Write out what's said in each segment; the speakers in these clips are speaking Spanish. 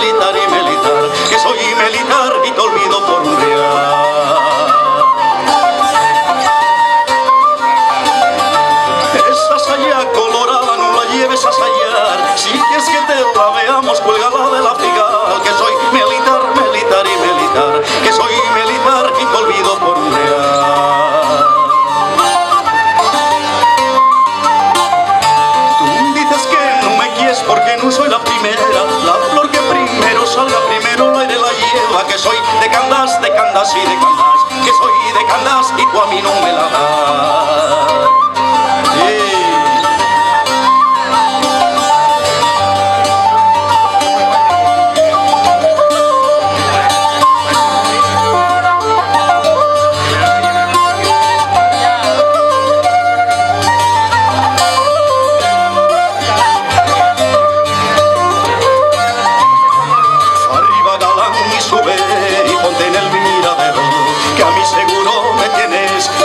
militar y militar, que soy militar y te olvido por un real. Esa saya colorada no la lleves a sayar, si quieres que te la veamos, cuélgala de la figal, que soy militar, militar y militar, que soy militar y te olvido por un real. Tú dices que no me quieres porque no soy la primera, la flor que primero salga primero el aire la lleva, que soy de Candás y de Candás, que soy de Candás y tú a mí no me la das.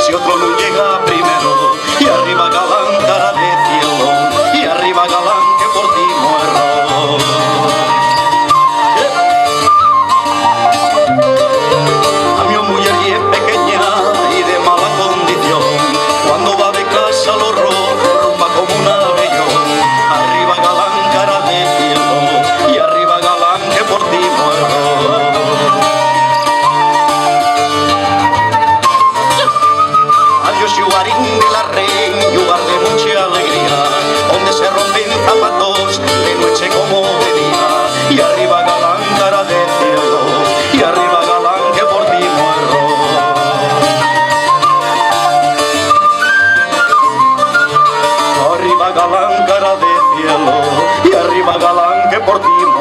Si otro no llega primero, y arriba galán, cara de cielo, y arriba galán, que por ti muero. A mi mujer es pequeña y de mala condición, cuando va de casa lo rumba como un abellón. Arriba galán, cara de cielo, y arriba galán, que por ti muero. Yuarín de la reina, lugar de mucha alegría, donde se rompen zapatos de noche como de día. Y arriba galán, cara de cielo, y arriba galán, que por ti muero. Arriba galán, cara de cielo, y arriba galán, que por ti muero.